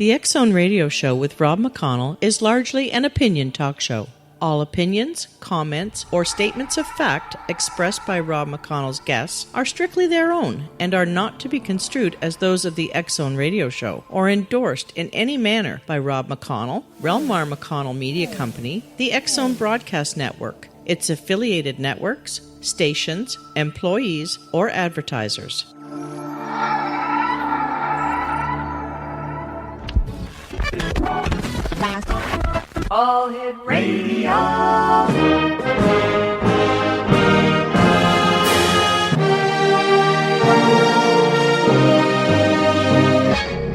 The X Zone Radio Show with Rob McConnell is largely an opinion talk show. All opinions, comments, or statements of fact expressed by Rob McConnell's guests are strictly their own and are not to be construed as those of the X Zone Radio Show or endorsed in any manner by Rob McConnell, Relmar McConnell Media Company, the X Zone Broadcast Network, its affiliated networks, stations, employees, or advertisers. All Hit Radio.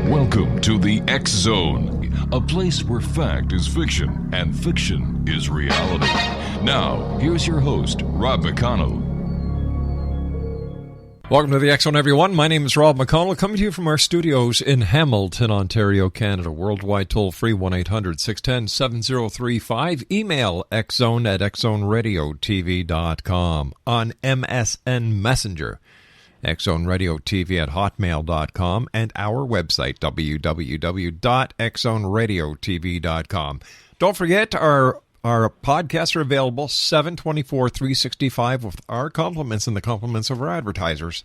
Welcome to the X Zone, a place where fact is fiction and fiction is reality. Now, here's your host, Rob McConnell. Welcome to the X Zone, everyone. My name is Rob McConnell, coming to you from our studios in Hamilton, Ontario, Canada. Worldwide toll-free, 1-800-610-7035. Email xzone@xzoneradiotv.com. On MSN Messenger, xzoneradiotv@hotmail.com. And our website, www.xzoneradiotv.com. Don't forget, our podcasts are available 7/24/365 with our compliments and the compliments of our advertisers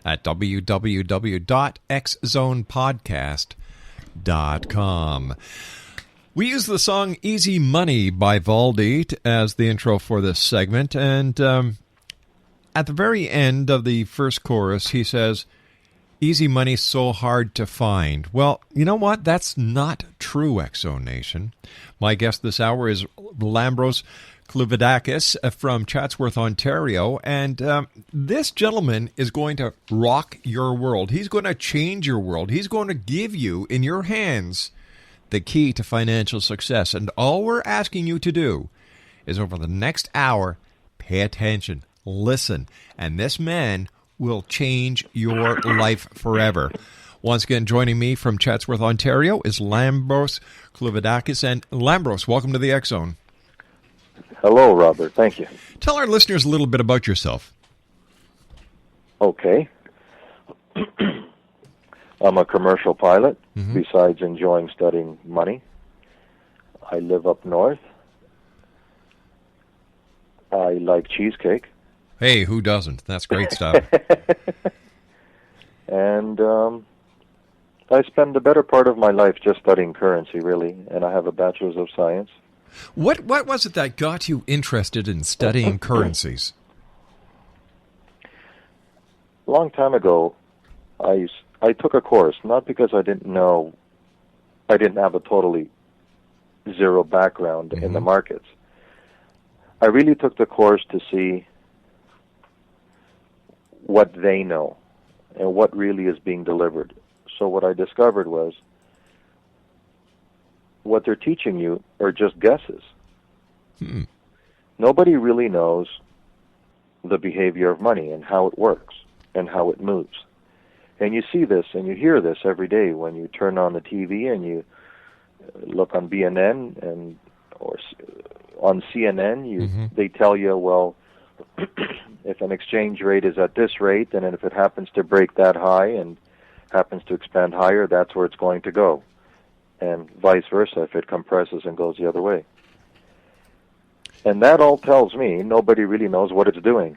at www.xzonepodcast.com. We use the song Easy Money by Valdi as the intro for this segment, and at the very end of the first chorus, he says, "Easy money's so hard to find." Well, you know what? That's not true, X Zone Nation. My guest this hour is Lambros Klouvidakis from Chatsworth, Ontario, and this gentleman is going to rock your world. He's going to change your world. He's going to give you, in your hands, the key to financial success. And all we're asking you to do is, over the next hour, pay attention, listen, and this man will change your life forever. Once again, joining me from Chatsworth, Ontario, is Lambros Klouvidakis. And Lambros, welcome to the X Zone. Hello, Robert. Thank you. Tell our listeners a little bit about yourself. Okay. I'm a commercial pilot, besides enjoying studying money. I live up north. I like cheesecake. Hey, who doesn't? That's great stuff. And I spend the better part of my life just studying currency, really, and I have a bachelor's of science. What was it that got you interested in studying currencies? A long time ago, I took a course, not because I didn't have a totally zero background in the markets. I really took the course to see what they know and what really is being delivered. So what I discovered was what they're teaching you are just guesses. Nobody really knows the behavior of money and how it works and how it moves. And you see this and you hear this every day when you turn on the TV and you look on BNN or on CNN. They tell you, well, if an exchange rate is at this rate, and if it happens to break that high and happens to expand higher, that's where it's going to go. And vice versa if it compresses and goes the other way. And that all tells me nobody really knows what it's doing.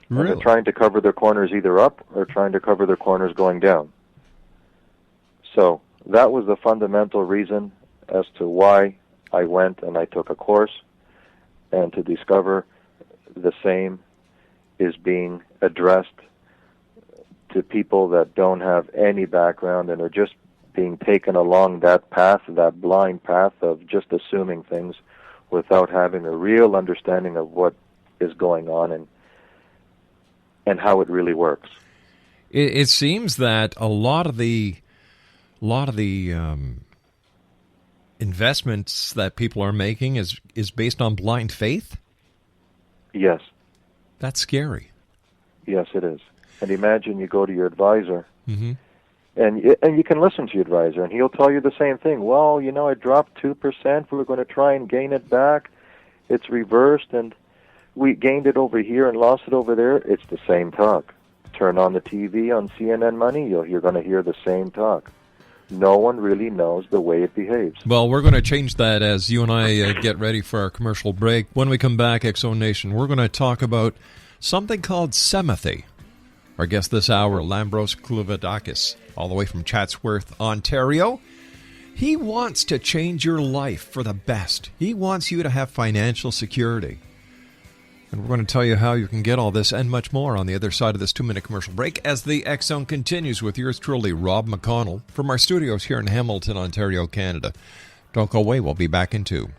Really? They're trying to cover their corners either up or trying to cover their corners going down. So that was the fundamental reason as to why I went and I took a course, and to discover the same is being addressed to people that don't have any background and are just being taken along that path, that blind path of just assuming things without having a real understanding of what is going on and how it really works. It seems that a lot of the investments that people are making is based on blind faith? Yes. That's scary. Yes, it is. And imagine you go to your advisor, and you can listen to your advisor, and he'll tell you the same thing. Well, you know, it dropped 2%. We're going to try and gain it back. It's reversed, and we gained it over here and lost it over there. It's the same talk. Turn on the TV on CNN Money, you're going to hear the same talk. No one really knows the way it behaves. Well, we're going to change that as you and I get ready for our commercial break. When we come back, X-Zone Nation, we're going to talk about something called Semathy. Our guest this hour, Lambros Klouvidakis, all the way from Chatsworth, Ontario. He wants to change your life for the best. He wants you to have financial security. And we're going to tell you how you can get all this and much more on the other side of this 2-minute commercial break as the X-Zone continues with yours truly, Rob McConnell, from our studios here in Hamilton, Ontario, Canada. Don't go away. We'll be back in 2.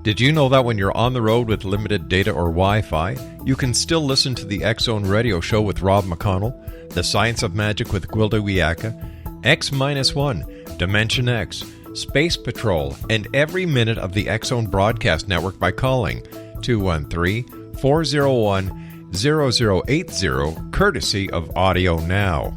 Did you know that when you're on the road with limited data or Wi-Fi, you can still listen to the X-Zone radio show with Rob McConnell, The Science of Magic with Gwilda Wiyaka, X-1, Dimension X, Space Patrol, and every minute of the X-Zone broadcast network by calling 213-401-0080, courtesy of Audio Now.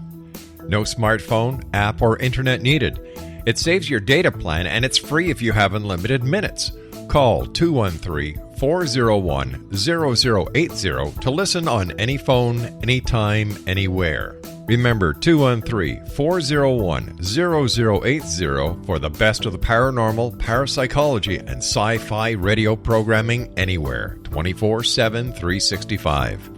No smartphone, app, or internet needed. It saves your data plan, and it's free if you have unlimited minutes. Call 213-401-0080 to listen on any phone, anytime, anywhere. Remember, 213-401-0080 for the best of the paranormal, parapsychology, and sci-fi radio programming anywhere, 24/7, 365.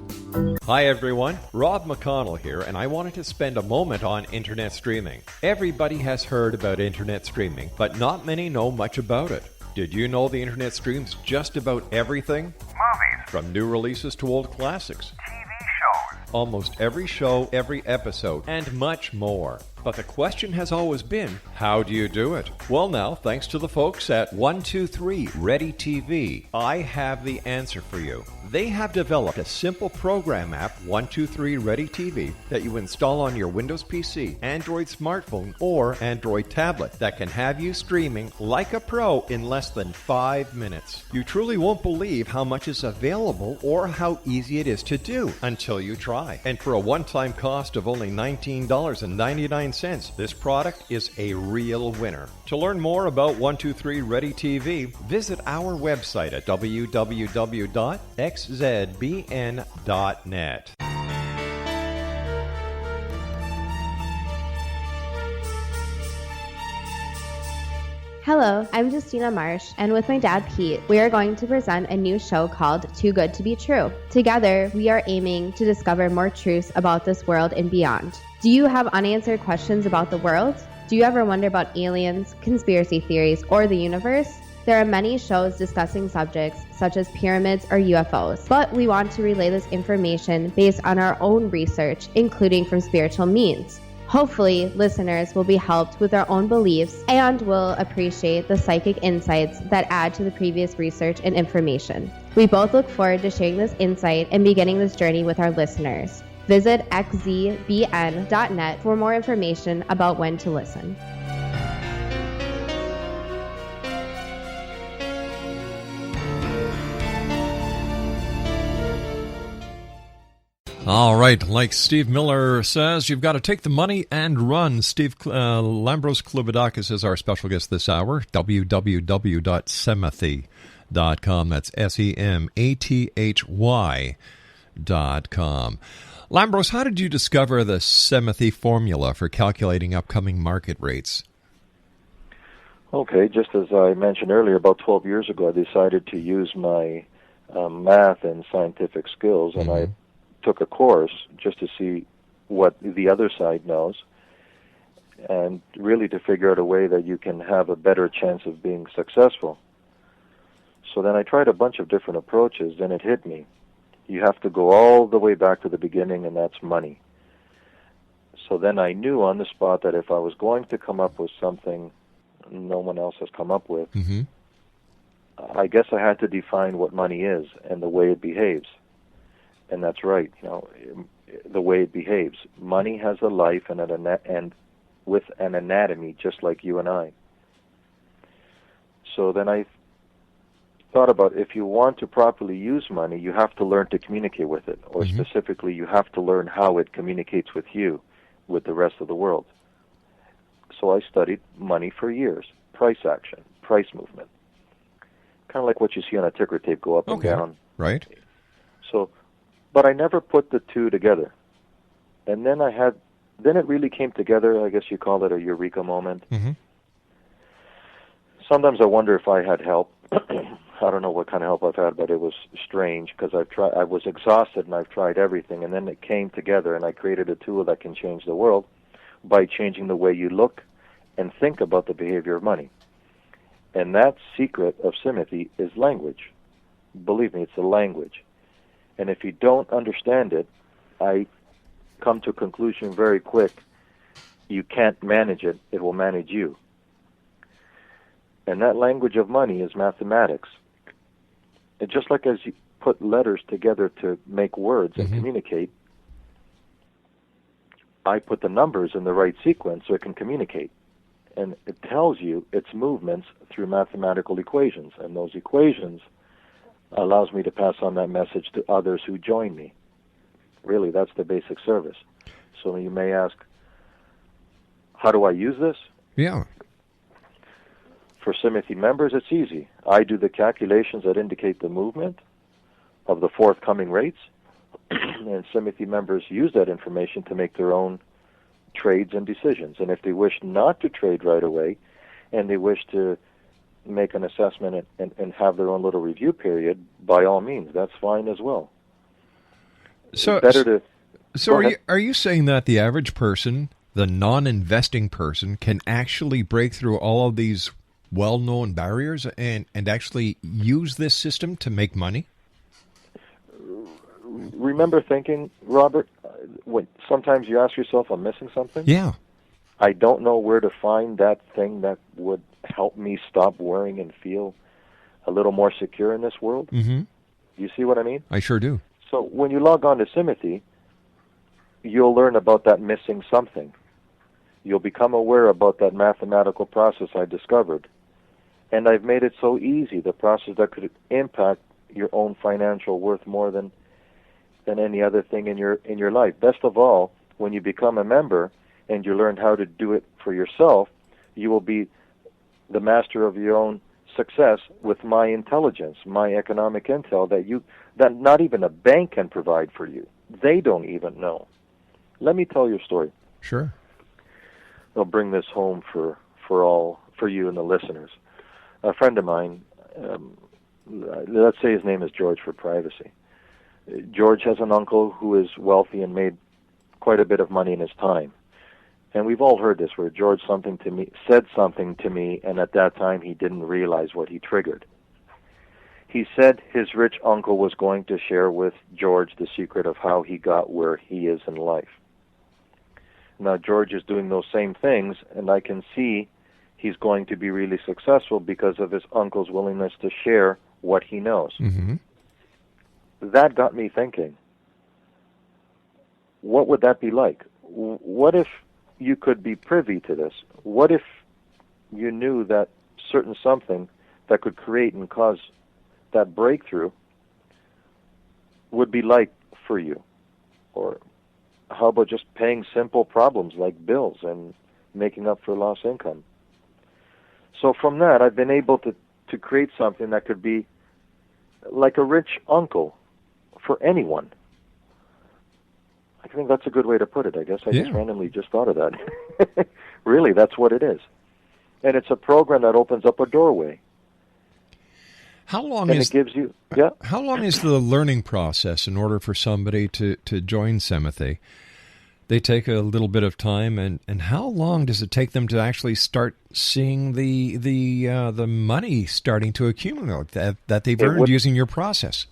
Hi everyone, Rob McConnell here, and I wanted to spend a moment on internet streaming. Everybody has heard about internet streaming, but not many know much about it. Did you know the internet streams just about everything? Movies. From new releases to old classics. TV shows. Almost every show, every episode, and much more. But the question has always been, how do you do it? Well now, thanks to the folks at 123 Ready TV, I have the answer for you. They have developed a simple program app, 123 Ready TV, that you install on your Windows PC, Android smartphone, or Android tablet that can have you streaming like a pro in less than 5 minutes. You truly won't believe how much is available or how easy it is to do until you try. And for a one-time cost of only $19.99, this product is a real winner. To learn more about 123 Ready TV, visit our website at www.xzbn.net. Hello, I'm Justina Marsh, and with my dad Pete, we are going to present a new show called Too Good to Be True. Together, we are aiming to discover more truths about this world and beyond. Do you have unanswered questions about the world? Do you ever wonder about aliens, conspiracy theories, or the universe? There are many shows discussing subjects such as pyramids or UFOs, but we want to relay this information based on our own research, including from spiritual means. Hopefully, listeners will be helped with their own beliefs and will appreciate the psychic insights that add to the previous research and information. We both look forward to sharing this insight and beginning this journey with our listeners. Visit xzbn.net for more information about when to listen. All right, like Steve Miller says, you've got to take the money and run. Lambros Klouvidakis is our special guest this hour. www.semathy.com. That's SEMATHY.com. Lambros, how did you discover the Semathy formula for calculating upcoming market rates? Okay, just as I mentioned earlier, about 12 years ago, I decided to use my math and scientific skills, and I took a course just to see what the other side knows and really to figure out a way that you can have a better chance of being successful. So then I tried a bunch of different approaches, then it hit me. You have to go all the way back to the beginning, and that's money. So then I knew on the spot that if I was going to come up with something no one else has come up with, I guess I had to define what money is and the way it behaves. And that's right, the way it behaves. Money has a life and with an anatomy just like you and I. So then I thought about, if you want to properly use money, you have to learn to communicate with it, or specifically, you have to learn how it communicates with you, with the rest of the world. So I studied money for years, price action, price movement, kind of like what you see on a ticker tape go up and down. Right. So, But I never put the two together. And then then it really came together. I guess you call it a eureka moment. Mm-hmm. Sometimes I wonder if I had help. I don't know what kind of help I've had, but it was strange because I was exhausted and I've tried everything, and then it came together, and I created a tool that can change the world by changing the way you look and think about the behavior of money. And that secret of Semathy is language. Believe me, it's a language. And if you don't understand it, I come to a conclusion very quick. You can't manage it. It will manage you. And that language of money is mathematics. And just like as you put letters together to make words and communicate, I put the numbers in the right sequence so it can communicate. And it tells you its movements through mathematical equations. And those equations allows me to pass on that message to others who join me. Really, that's the basic service. So you may ask, how do I use this? Yeah. For Semathy members, it's easy. I do the calculations that indicate the movement of the forthcoming rates, and Semathy members use that information to make their own trades and decisions. And if they wish not to trade right away, and they wish to make an assessment and have their own little review period, by all means, that's fine as well. So, it's better to... So are you saying that the average person, the non-investing person, can actually break through all of these well-known barriers and actually use this system to make money? Remember thinking, Robert, when sometimes you ask yourself, I'm missing something? Yeah. I don't know where to find that thing that would help me stop worrying and feel a little more secure in this world. Mm-hmm. You see what I mean? I sure do. So when you log on to Semathy, you'll learn about that missing something. You'll become aware about that mathematical process I discovered. And I've made it so easy, the process that could impact your own financial worth more than any other thing in your life. Best of all, when you become a member and you learn how to do it for yourself, you will be the master of your own success with my intelligence, my economic intel that not even a bank can provide for you. They don't even know. Let me tell you a story. Sure. I'll bring this home for you and the listeners. A friend of mine, let's say his name is George for privacy. George has an uncle who is wealthy and made quite a bit of money in his time. And we've all heard this, where George said something to me, and at that time he didn't realize what he triggered. He said his rich uncle was going to share with George the secret of how he got where he is in life. Now George is doing those same things, and I can see he's going to be really successful because of his uncle's willingness to share what he knows. Mm-hmm. That got me thinking, what would that be like? What if you could be privy to this? What if you knew that certain something that could create and cause that breakthrough would be like for you? Or how about just paying simple problems like bills and making up for lost income? So from that, I've been able to create something that could be like a rich uncle for anyone. I think that's a good way to put it, I guess. I just randomly just thought of that. Really, that's what it is. And it's a program that opens up a doorway. How long and it gives you, yeah? How long is the learning process in order for somebody to join Semathy? They take a little bit of time, and how long does it take them to actually start seeing the money starting to accumulate that they've earned using your process?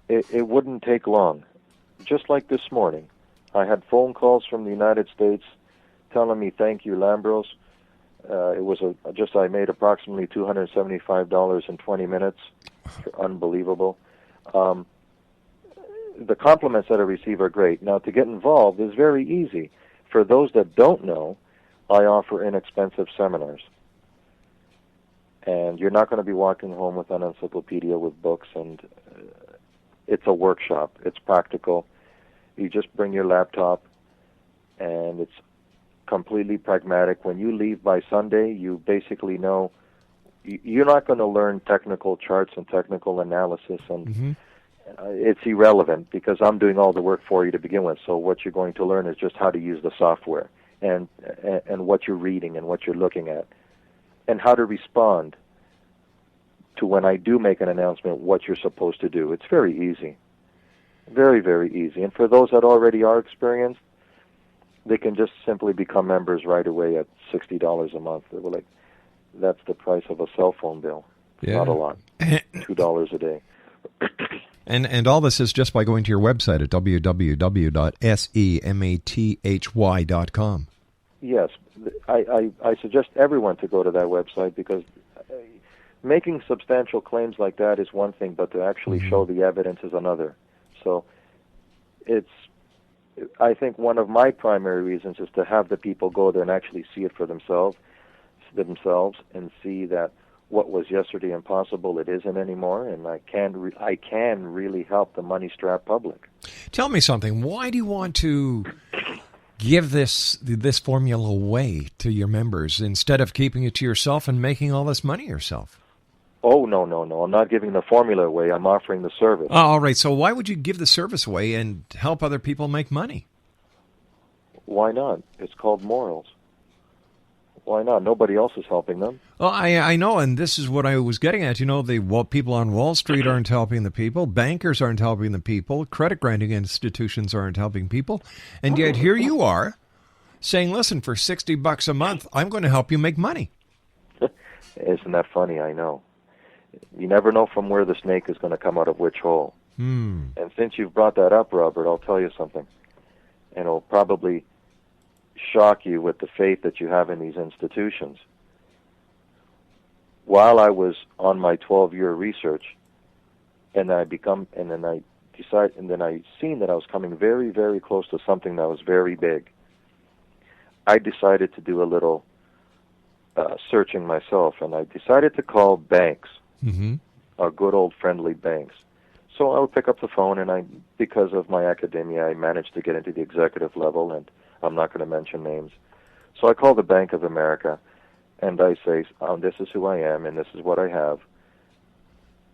It wouldn't take long. Just like this morning, I had phone calls from the United States telling me, thank you, Lambros. It was I made approximately $275 in 20 minutes. Unbelievable. The compliments that I receive are great. Now, to get involved is very easy. For those that don't know, I offer inexpensive seminars. And you're not going to be walking home with an encyclopedia with books, and it's a workshop. It's practical. You just bring your laptop, and it's completely pragmatic. When you leave by Sunday, you basically know you're not going to learn technical charts and technical analysis it's irrelevant because I'm doing all the work for you to begin with. So what you're going to learn is just how to use the software and what you're reading and what you're looking at and how to respond to when I do make an announcement, what you're supposed to do. It's very easy. Very, very easy. And for those that already are experienced, they can just simply become members right away at $60 a month. They were like, that's the price of a cell phone bill. Yeah. Not a lot. $2 a day. And all this is just by going to your website at www.semathy.com. Yes. I suggest everyone to go to that website because making substantial claims like that is one thing, but to actually show the evidence is another. So I think one of my primary reasons is to have the people go there and actually see it for themselves and see that what was yesterday impossible, it isn't anymore, and I can really help the money-strapped public. Tell me something. Why do you want to give this formula away to your members instead of keeping it to yourself and making all this money yourself? Oh, no. I'm not giving the formula away. I'm offering the service. Oh, all right. So why would you give the service away and help other people make money? Why not? It's called morals. Why not? Nobody else is helping them. Well, I know, and this is what I was getting at. You know, people on Wall Street aren't helping the people. Bankers aren't helping the people. Credit granting institutions aren't helping people. And yet here you are saying, listen, for $60 a month, I'm going to help you make money. Isn't that funny? I know. You never know from where the snake is going to come out of which hole. And since you've brought that up, Robert, I'll tell you something. And it'll probably shock you with the faith that you have in these institutions. While I was on my 12-year research, and then I seen that I was coming very, very close to something that was very big. I decided to do a little searching myself, and I decided to call banks. Our good old friendly banks. So I would pick up the phone, and because of my academia, I managed to get into the executive level, and I'm not going to mention names. So I call the Bank of America, and I say, this is who I am, and this is what I have.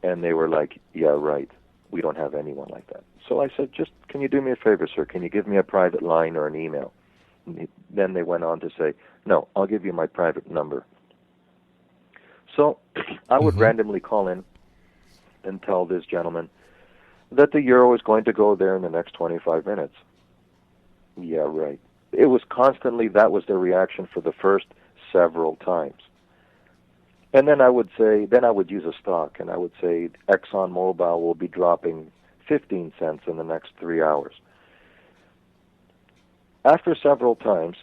And they were like, yeah, right. We don't have anyone like that. So I said, can you do me a favor, sir? Can you give me a private line or an email? And then they went on to say, no, I'll give you my private number. So I would randomly call in and tell this gentleman that the euro is going to go there in the next 25 minutes. Yeah, right. It was constantly, that was their reaction for the first several times. And then I would use a stock, and I would say ExxonMobil will be dropping 15 cents in the next 3 hours. After several times,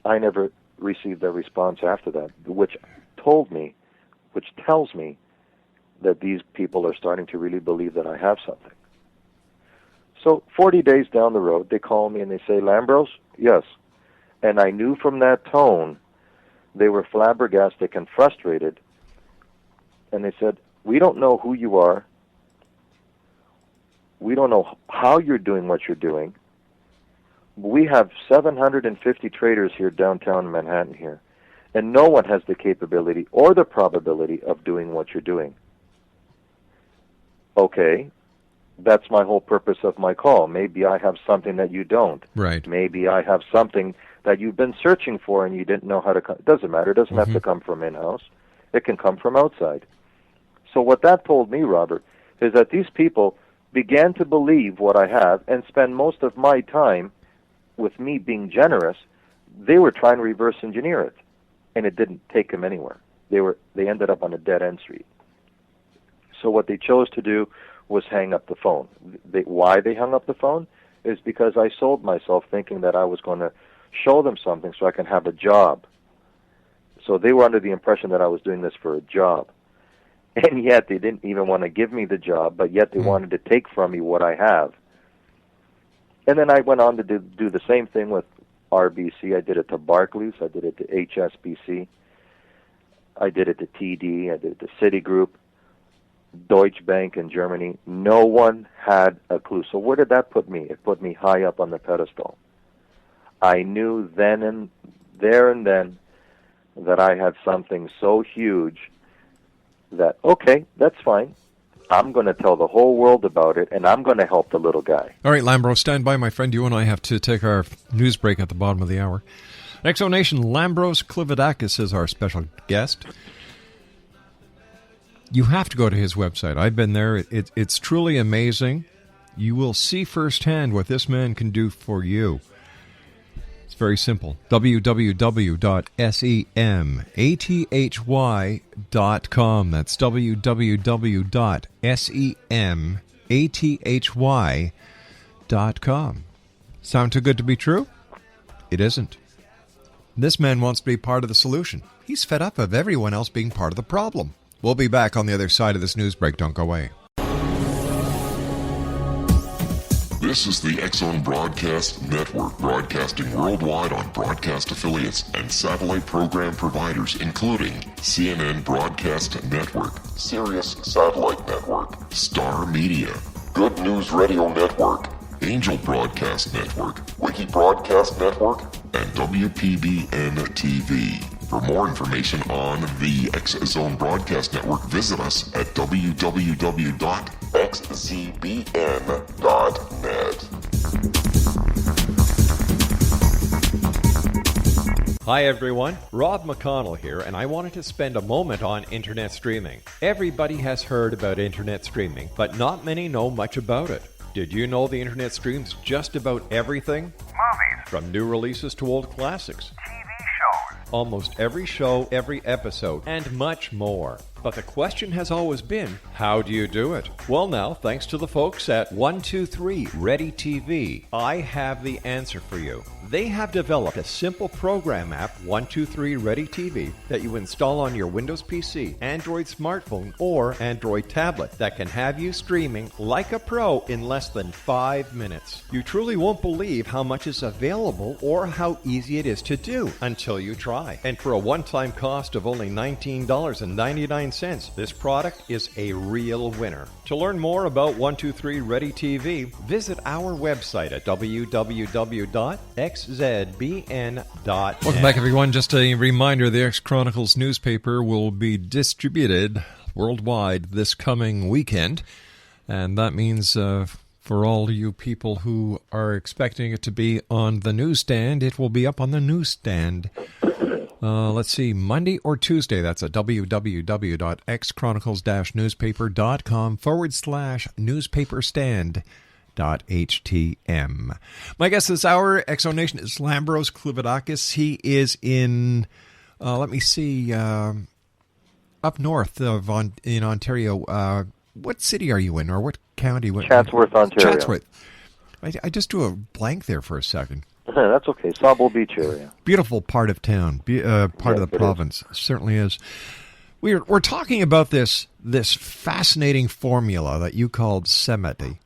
I never received a response after that, which tells me that these people are starting to really believe that I have something. So 40 days down the road, they call me and they say, Lambros? Yes. And I knew from that tone they were flabbergasted and frustrated. And they said, we don't know who you are. We don't know how you're doing what you're doing. We have 750 traders here downtown in Manhattan here. And no one has the capability or the probability of doing what you're doing. Okay, that's my whole purpose of my call. Maybe I have something that you don't. Right. Maybe I have something that you've been searching for and you didn't know how to... It doesn't matter. It doesn't have to come from in-house. It can come from outside. So what that told me, Robert, is that these people began to believe what I have and spend most of my time with me being generous. They were trying to reverse engineer it. And it didn't take them anywhere. They ended up on a dead-end street. So what they chose to do was hang up the phone. Why they hung up the phone is because I sold myself thinking that I was going to show them something so I can have a job. So they were under the impression that I was doing this for a job. And yet they didn't even want to give me the job, but yet they wanted to take from me what I have. And then I went on to do the same thing with RBC. I did it to Barclays. I did it to HSBC. I did it to TD. I did it to Citigroup, Deutsche Bank in Germany. No one had a clue. So where did that put me? It put me high up on the pedestal. I knew then and then that I had something so huge that, okay, that's fine. I'm going to tell the whole world about it, and I'm going to help the little guy. All right, Lambros, stand by, my friend. You and I have to take our news break at the bottom of the hour. Exonation, Lambros Klouvidakis is our special guest. You have to go to his website. I've been there. It's truly amazing. You will see firsthand what this man can do for you. It's very simple. www.semathy.com. That's www.semathy.com. Sound too good to be true? It isn't. This man wants to be part of the solution. He's fed up of everyone else being part of the problem. We'll be back on the other side of this news break. Don't go away. This is the X-Zone Broadcast Network, broadcasting worldwide on broadcast affiliates and satellite program providers, including CNN Broadcast Network, Sirius Satellite Network, Star Media, Good News Radio Network, Angel Broadcast Network, Wiki Broadcast Network, and WPBN TV. For more information on the X-Zone Broadcast Network, visit us at www.xzbn.net. Hi everyone, Rob McConnell here, and I wanted to spend a moment on internet streaming. Everybody has heard about internet streaming, but not many know much about it. Did you know the internet streams just about everything? Movies. From new releases to old classics. TV shows. Almost every show, every episode, and much more. But the question has always been, how do you do it? Well now, thanks to the folks at 123 Ready TV, I have the answer for you. They have developed a simple program app, 123 Ready TV, that you install on your Windows PC, Android smartphone, or Android tablet that can have you streaming like a pro in less than 5 minutes. You truly won't believe how much is available or how easy it is to do until you try. And for a one-time cost of only $19.99, this product is a real winner. To learn more about 123 Ready TV, visit our website at www.xzbn.net. Welcome back, everyone. Just a reminder, the X Chronicles newspaper will be distributed worldwide this coming weekend, and that means for all you people who are expecting it to be on the newsstand, it will be up on the newsstand. Let's see, Monday or Tuesday. That's at www.xchronicles-newspaper.com/newspaperstand.htm. My guest this hour, Exonation, is Lambros Klouvidakis. He is in, up north in Ontario. What city are you in, or what county? Chatsworth, Ontario. Chatsworth. I just drew a blank there for a second. That's okay. Sauble Beach area. Beautiful part of town, part of the province. Certainly is. We're talking about this fascinating formula that you called Semathy.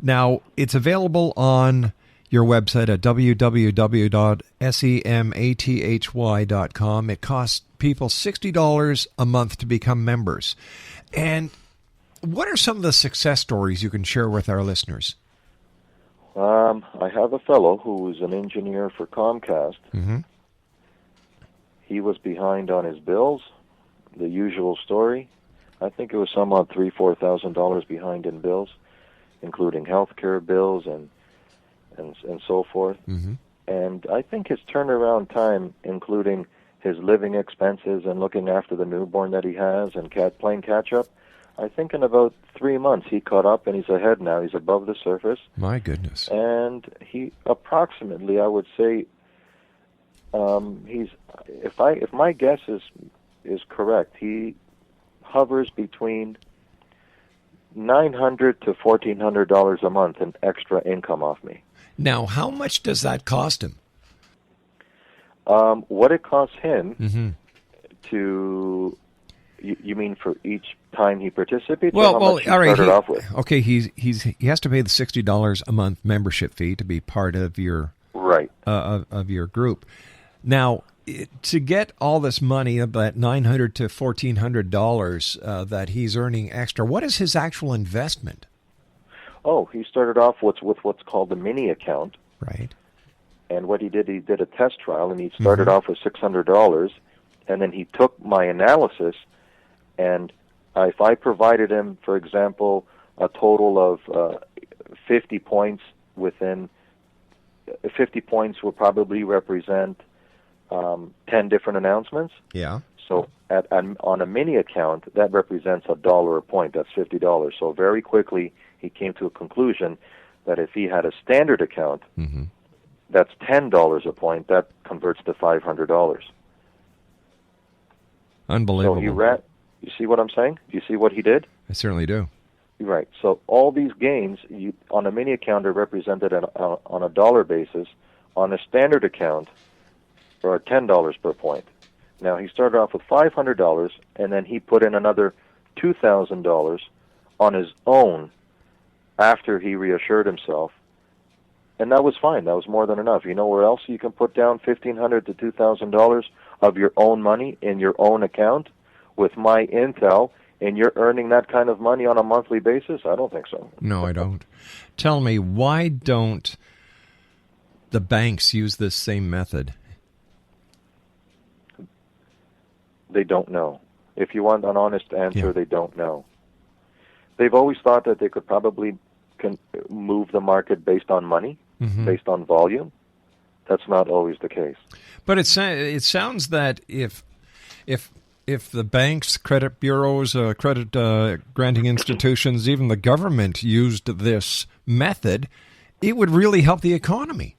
Now, it's available on your website at www.semathy.com. It costs people $60 a month to become members. And what are some of the success stories you can share with our listeners? I have a fellow who is an engineer for Comcast. Mm-hmm. He was behind on his bills, the usual story. I think it was some odd $3,000-4,000 behind in bills, including health care bills and so forth. Mm-hmm. And I think his turnaround time, including his living expenses and looking after the newborn that he has and playing catch-up, I think in about 3 months he caught up and he's ahead now. He's above the surface. My goodness. And he approximately, I would say, if my guess is correct, he hovers between $900 to $1,400 a month in extra income off me. Now, how much does that cost him? What it costs him Mm-hmm. to... You mean for each time he participates? Well, or how much he all right. started off with? Okay, he has to pay the $60 a month membership fee to be part of your right of your group. Now, to get all this money, about $900 to $1,400 that he's earning extra, what is his actual investment? Oh, he started off with what's called the mini account. Right. And what he did a test trial, and he started off with $600, and then he took my analysis and If I provided him, for example, a total of 50 points within 50 points will probably represent 10 different announcements. Yeah. So on a mini account, that represents $1 a point. That's $50. So very quickly, he came to a conclusion that if he had a standard account, that's $10 a point. That converts to $500. Unbelievable. So he ran. You see what I'm saying? Do you see what he did? I certainly do. Right. So all these gains on a mini account are represented on a dollar basis. On a standard account, are $10 per point. Now he started off with $500, and then he put in another $2,000 on his own after he reassured himself, and that was fine. That was more than enough. You know where else you can put down $1,500 to $2,000 of your own money in your own account with my intel, and you're earning that kind of money on a monthly basis? I don't think so. No, I don't. Tell me, why don't the banks use this same method? They don't know. If you want an honest answer, they don't know. They've always thought that they could probably move the market based on money, based on volume. That's not always the case. But it sounds that if the banks, credit bureaus, credit granting institutions, even the government used this method, it would really help the economy.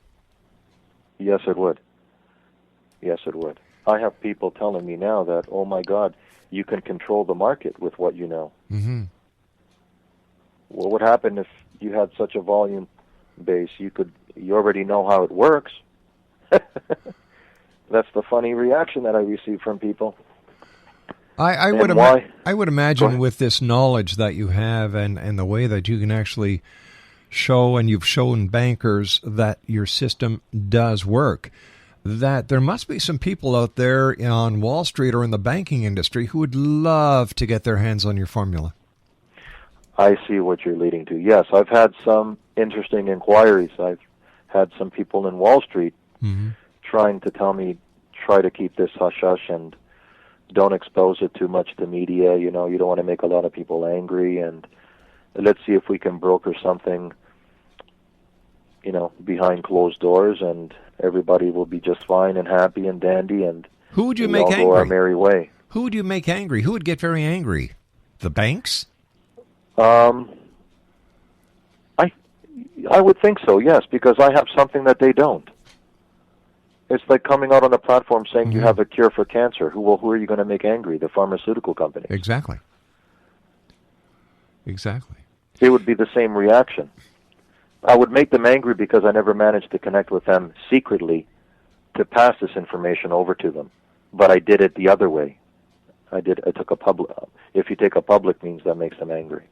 Yes, it would. Yes, it would. I have people telling me now that, oh my God, you can control the market with what you know. What would happen if you had such a volume base? You already know how it works. That's the funny reaction that I receive from people. I would imagine with this knowledge that you have and the way that you can actually show, and you've shown bankers that your system does work, that there must be some people out there on Wall Street or in the banking industry who would love to get their hands on your formula. I see what you're leading to. Yes, I've had some interesting inquiries. I've had some people in Wall Street trying to tell me, try to keep this hush-hush and don't expose it too much to media. You know, you don't want to make a lot of people angry, and let's see if we can broker something, you know, behind closed doors, and everybody will be just fine and happy and dandy, and who would you make angry? Go our merry way. Who would you make angry? Who would get very angry? The banks? I would think so, yes, because I have something that they don't. It's like coming out on a platform saying you have a cure for cancer. Who are you going to make angry? The pharmaceutical companies. Exactly. It would be the same reaction. I would make them angry because I never managed to connect with them secretly to pass this information over to them. But I did it the other way. I took a public. If you take a public means, that makes them angry.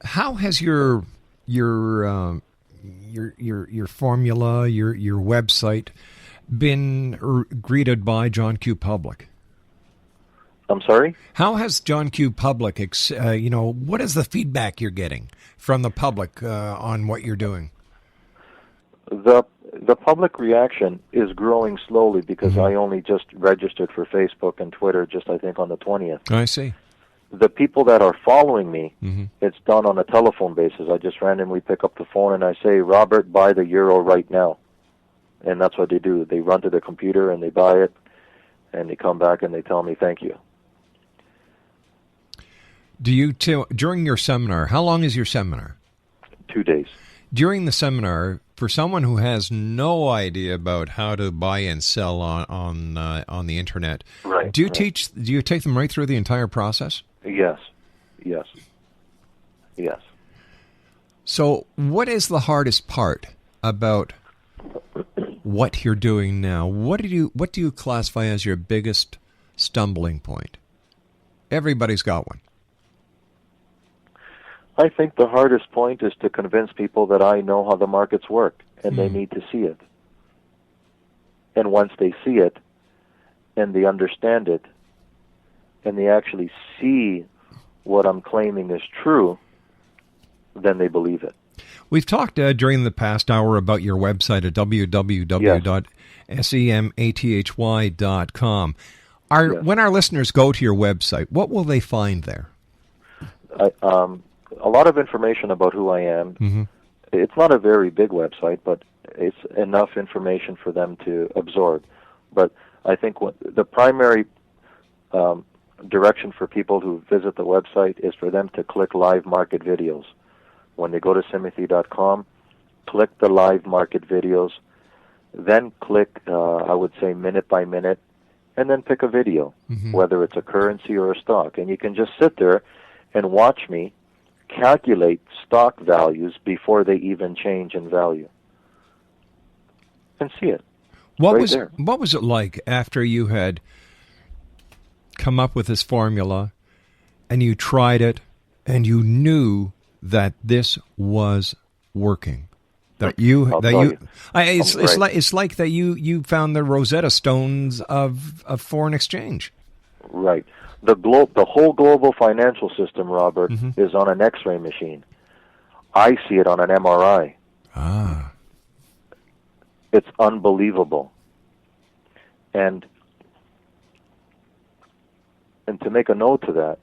How has your formula, your website, been greeted by John Q. Public? I'm sorry? How has John Q. Public, what is the feedback you're getting from the public on what you're doing? The public reaction is growing slowly because I only just registered for Facebook and Twitter I think on the 20th. I see. The people that are following me, it's done on a telephone basis. I just randomly pick up the phone and I say, Robert, buy the euro right now. And that's what they do. They run to the computer and they buy it, and they come back and they tell me thank you. During your seminar, how long is your seminar? 2 days. During the seminar, for someone who has no idea about how to buy and sell on the internet, right, do you take them right through the entire process? Yes. So what is the hardest part about what you're doing now? What do you classify as your biggest stumbling point? Everybody's got one. I think the hardest point is to convince people that I know how the markets work, and they need to see it. And once they see it, and they understand it, and they actually see what I'm claiming is true, then they believe it. We've talked during the past hour about your website at www.semathy.com. When our listeners go to your website, what will they find there? A lot of information about who I am. Mm-hmm. It's not a very big website, but it's enough information for them to absorb. But I think the primary direction for people who visit the website is for them to click live market videos. When they go to Semathy.com, click the live market videos, then click, I would say, minute by minute, and then pick a video, whether it's a currency or a stock. And you can just sit there and watch me calculate stock values before they even change in value. And see it. What was it like after you had come up with this formula and you tried it and you knew that this was working? It's like that you found the Rosetta Stones of foreign exchange. Right. The whole global financial system, Robert, is on an X-ray machine. I see it on an MRI. Ah. It's unbelievable. And to make a note to that,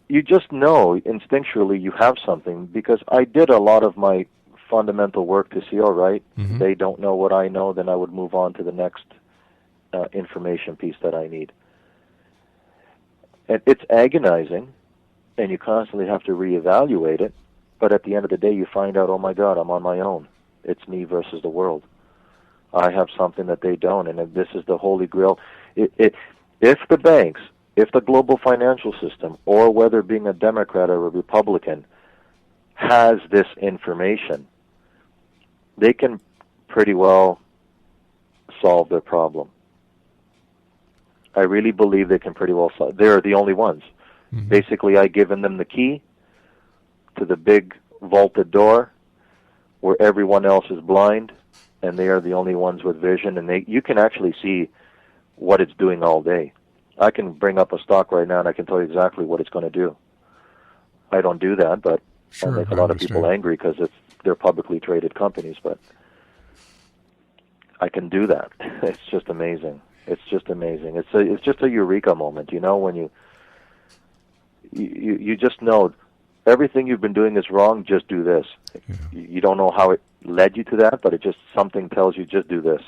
you just know instinctually you have something, because I did a lot of my fundamental work to see, all right, they don't know what I know, then I would move on to the next information piece that I need. And it's agonizing, and you constantly have to reevaluate it, but at the end of the day you find out, oh my God, I'm on my own. It's me versus the world. I have something that they don't, and this is the holy grail. If the banks, if the global financial system, or whether being a Democrat or a Republican, has this information, they can pretty well solve their problem. I really believe they can pretty well solve. They're the only ones. Basically, I've given them the key to the big vaulted door where everyone else is blind, and they are the only ones with vision, and you can actually see what it's doing all day. I can bring up a stock right now, and I can tell you exactly what it's going to do. I don't do that, but I make a lot of people angry because they're publicly traded companies, but I can do that. It's just amazing. It's just amazing. It's just a eureka moment, you know, when you just know everything you've been doing is wrong, just do this. Yeah. You don't know how it led you to that, but it just something tells you just do this.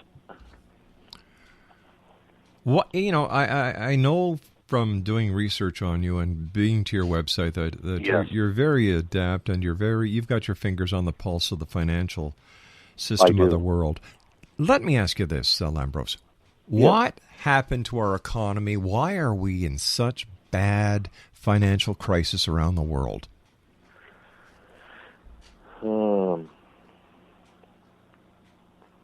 What I know from doing research on you and being to your website that yes. you're very adept and you've got your fingers on the pulse of the financial system of the world. Let me ask you this, Lambros. What happened to our economy? Why are we in such bad financial crisis around the world?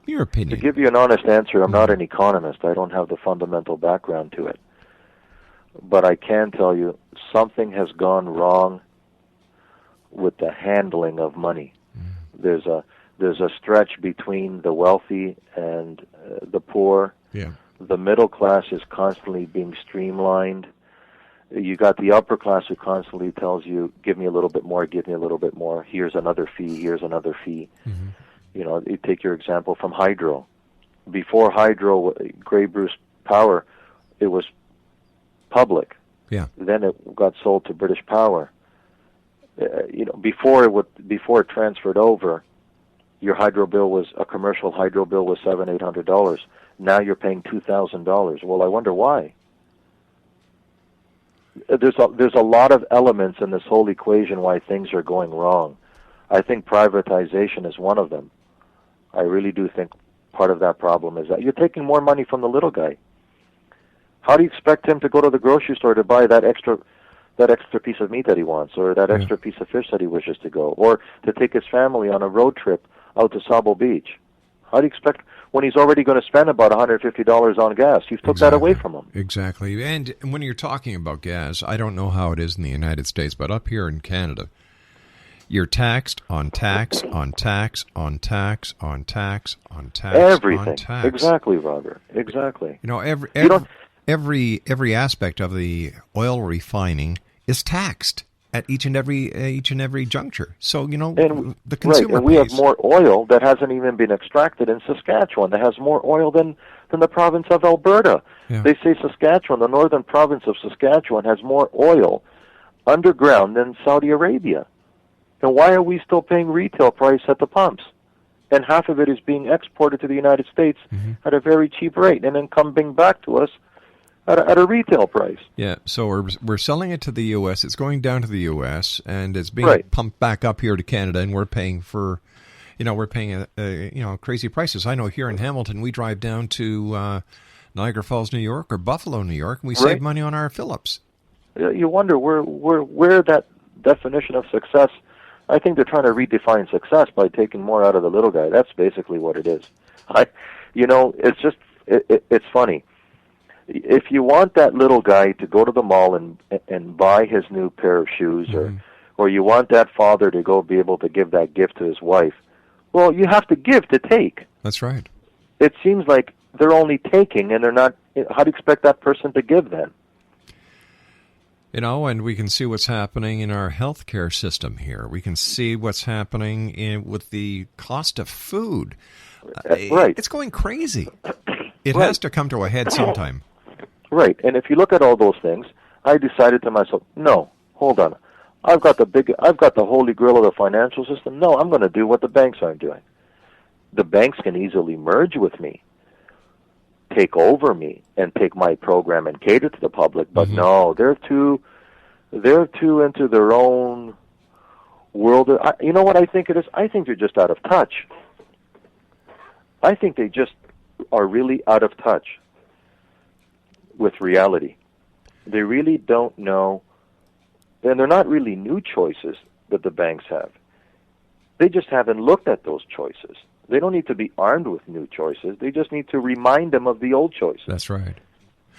Your opinion. To give you an honest answer, I'm not an economist. I don't have the fundamental background to it. But I can tell you something has gone wrong with the handling of money. There's a stretch between the wealthy and the poor. Yeah. The middle class is constantly being streamlined. You got the upper class who constantly tells you, give me a little bit more, give me a little bit more. Here's another fee, here's another fee. Mm-hmm. You know, you take your example from hydro. Before hydro, Grey Bruce Power, it was public. Yeah. Then it got sold to British Power. Before it transferred over, your hydro bill was a commercial hydro bill was $700-800. Now you're paying $2,000. Well, I wonder why. There's a lot of elements in this whole equation why things are going wrong. I think privatization is one of them. I really do think part of that problem is that you're taking more money from the little guy. How do you expect him to go to the grocery store to buy that extra piece of meat that he wants, or that extra piece of fish that he wishes to go, or to take his family on a road trip out to Sabo Beach? How do you expect when he's already going to spend about $150 on gas? You took that away from him. Exactly. And when you're talking about gas, I don't know how it is in the United States, but up here in Canada, you're taxed on tax on tax on tax on tax on tax. Everything. On tax. Exactly, Robert. Exactly. You know, every aspect of the oil refining is taxed. at each and every juncture. So, And, the consumer right, and we have pays. more oil that hasn't even been extracted in Saskatchewan. That has more oil than the province of Alberta. Yeah. They say Saskatchewan, the northern province of Saskatchewan, has more oil underground than Saudi Arabia. And why are we still paying retail price at the pumps? And half of it is being exported to the United States at a very cheap rate, and then coming back to us at a retail price. Yeah, so we're selling it to the U.S. It's going down to the U.S. and it's being Right. pumped back up here to Canada, and we're paying crazy prices. I know here in Hamilton, we drive down to Niagara Falls, New York, or Buffalo, New York, and we save money on our fill-ups. You wonder where that definition of success. I think they're trying to redefine success by taking more out of the little guy. That's basically what it is. It's just it's funny. If you want that little guy to go to the mall and buy his new pair of shoes, or you want that father to go be able to give that gift to his wife, well, you have to give to take. That's right. It seems like they're only taking, and they're not. How do you expect that person to give then? And we can see what's happening in our healthcare system here. We can see what's happening with the cost of food. Right. It's going crazy. It Right. has to come to a head sometime. Right. And if you look at all those things, I decided to myself, no, hold on. I've got the holy grail of the financial system. No, I'm going to do what the banks aren't doing. The banks can easily merge with me, take over me, and take my program and cater to the public. But no, they're too into their own world. You know what I think it is? I think they're just out of touch. I think they just are really out of touch with reality. They really don't know, and they're not really new choices that the banks have. They just haven't looked at those choices. They don't need to be armed with new choices. They just need to remind them of the old choices. That's right.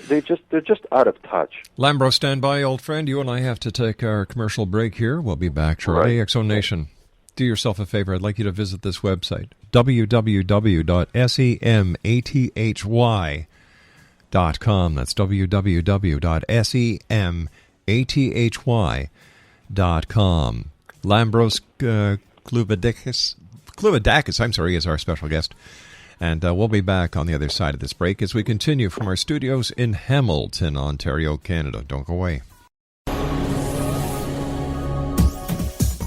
They're just out of touch. Lambros, stand by, old friend. You and I have to take our commercial break here. We'll be back shortly. Right. Exo Nation, do yourself a favor. I'd like you to visit this website, www.semathy.com. That's www.semathy.com. Lambros Klouvidakis, is our special guest. And we'll be back on the other side of this break as we continue from our studios in Hamilton, Ontario, Canada. Don't go away.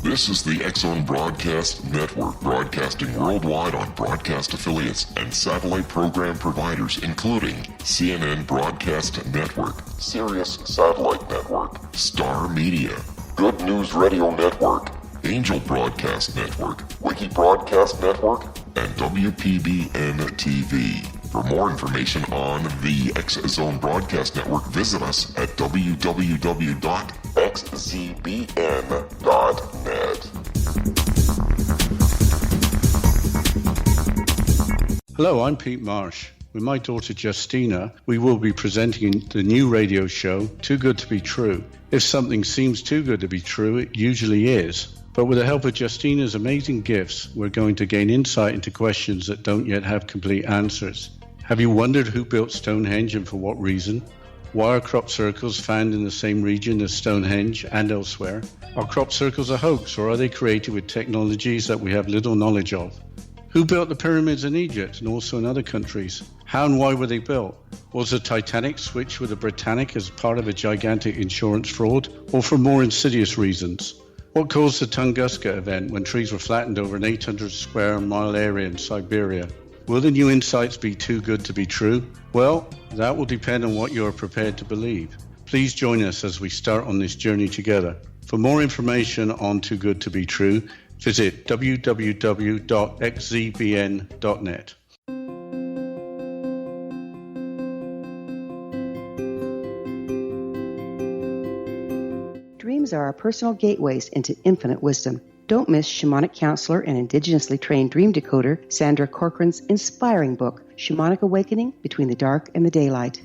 This is the X-Zone Broadcast Network, broadcasting worldwide on broadcast affiliates and satellite program providers, including CNN Broadcast Network, Sirius Satellite Network, Star Media, Good News Radio Network, Angel Broadcast Network, Wiki Broadcast Network, and WPBN TV. For more information on the X-Zone Broadcast Network, visit us at www.xzbn.net. Hello, I'm Pete Marsh. With my daughter Justina, we will be presenting the new radio show, Too Good to Be True. If something seems too good to be true, it usually is. But with the help of Justina's amazing gifts, we're going to gain insight into questions that don't yet have complete answers. Have you wondered who built Stonehenge and for what reason? Why are crop circles found in the same region as Stonehenge and elsewhere? Are crop circles a hoax, or are they created with technologies that we have little knowledge of? Who built the pyramids in Egypt and also in other countries? How and why were they built? Was the Titanic switched with the Britannic as part of a gigantic insurance fraud, or for more insidious reasons? What caused the Tunguska event when trees were flattened over an 800 square mile area in Siberia? Will the new insights be too good to be true? Well, that will depend on what you are prepared to believe. Please join us as we start on this journey together. For more information on Too Good to Be True, visit www.xzbn.net. Dreams are our personal gateways into infinite wisdom. Don't miss shamanic counselor and indigenously trained dream decoder Sandra Corcoran's inspiring book, Shamanic Awakening Between the Dark and the Daylight.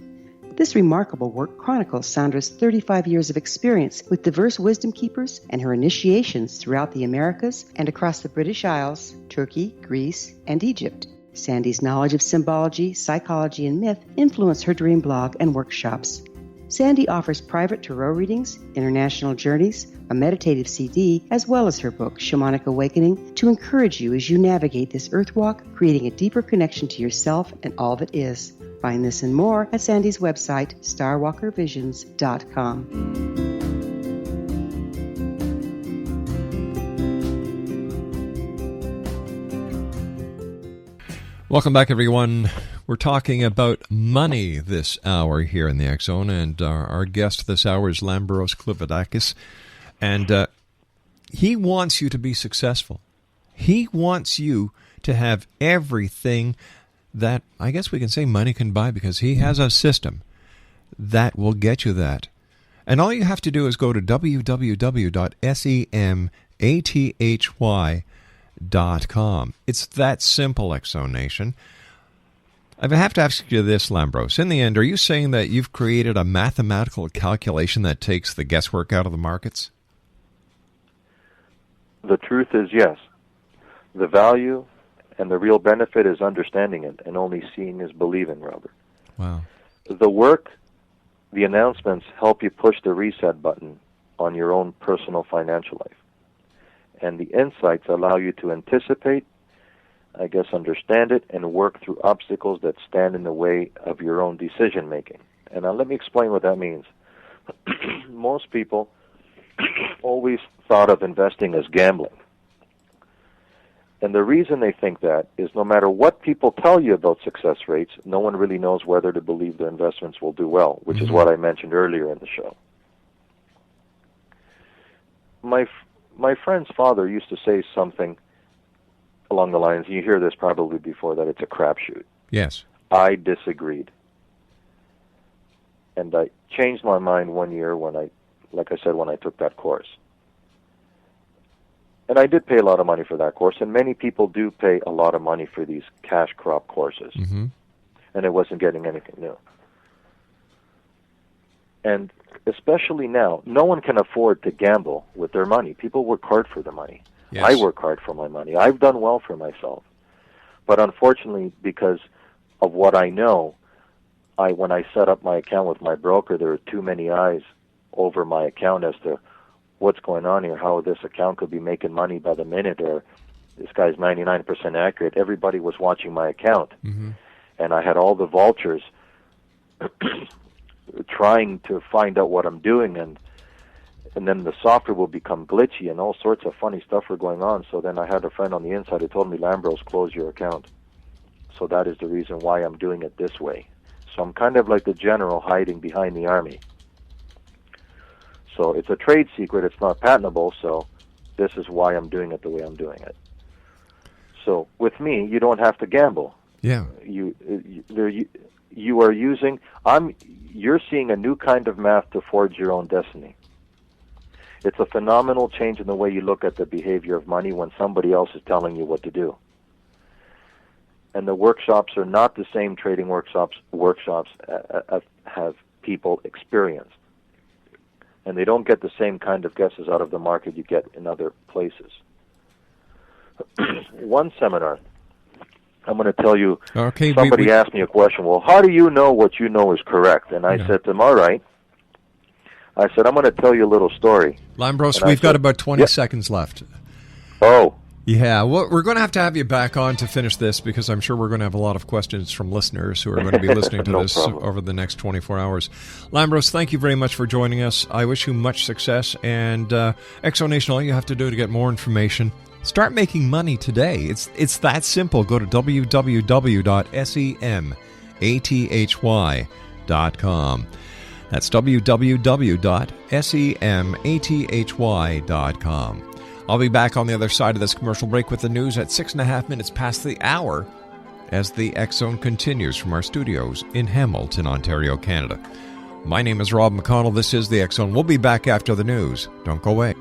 This remarkable work chronicles Sandra's 35 years of experience with diverse wisdom keepers and her initiations throughout the Americas and across the British Isles, Turkey, Greece, and Egypt. Sandy's knowledge of symbology, psychology, and myth influenced her dream blog and workshops. Sandy offers private tarot readings, international journeys, a meditative CD, as well as her book, Shamanic Awakening, to encourage you as you navigate this earth walk, creating a deeper connection to yourself and all that is. Find this and more at Sandy's website, starwalkervisions.com. Welcome back, everyone. We're talking about money this hour here in the X Zone, and our guest this hour is Lambros Klouvidakis, and he wants you to be successful. He wants you to have everything that I guess we can say money can buy, because he has a system that will get you that. And all you have to do is go to www.semathy.com. It's that simple, X Zone Nation. I have to ask you this, Lambros. In the end, are you saying that you've created a mathematical calculation that takes the guesswork out of the markets? The truth is yes. The value and the real benefit is understanding it, and only seeing is believing, Robert. Wow. The work, the announcements help you push the reset button on your own personal financial life. And the insights allow you to anticipate, I guess, understand it, and work through obstacles that stand in the way of your own decision making. And now let me explain what that means. Most people always thought of investing as gambling. And the reason they think that is no matter what people tell you about success rates, no one really knows whether to believe their investments will do well, which is what I mentioned earlier in the show. My friend's father used to say something along the lines, you hear this probably before, that it's a crapshoot. Yes. I disagreed. And I changed my mind one year when I took that course. And I did pay a lot of money for that course, and many people do pay a lot of money for these cash crop courses. Mm-hmm. And it wasn't getting anything new. And especially now, no one can afford to gamble with their money. People work hard for their money. Yes. I work hard for my money. I've done well for myself. But unfortunately, because of what I know, when I set up my account with my broker, there were too many eyes over my account as to what's going on here, how this account could be making money by the minute, or this guy's 99% accurate. Everybody was watching my account. Mm-hmm. And I had all the vultures trying to find out what I'm doing, and then the software will become glitchy, and all sorts of funny stuff were going on. So then I had a friend on the inside who told me, Lambros, close your account. So that is the reason why I'm doing it this way. So I'm kind of like the general hiding behind the army. So it's a trade secret, it's not patentable, so this is why I'm doing it the way I'm doing it. So with me, you don't have to gamble. Yeah. You're seeing a new kind of math to forge your own destiny. It's a phenomenal change in the way you look at the behavior of money when somebody else is telling you what to do. And the workshops are not the same trading workshops have people experienced. And they don't get the same kind of guesses out of the market you get in other places. One seminar, I'm going to tell you, somebody asked me a question, well, how do you know what you know is correct? And I said to them, all right. I said, I'm going to tell you a little story. Lambros, we've got about 20 seconds left. Oh. Yeah, well, we're going to have you back on to finish this, because I'm sure we're going to have a lot of questions from listeners who are going to be listening to this over the next 24 hours. Lambros, thank you very much for joining us. I wish you much success. And X Zone Nation, all you have to do to get more information, start making money today. It's that simple. Go to www.semathy.com. That's www.semathy.com. I'll be back on the other side of this commercial break with the news at 6.5 minutes past the hour as the X Zone continues from our studios in Hamilton, Ontario, Canada. My name is Rob McConnell. This is the X Zone. We'll be back after the news. Don't go away.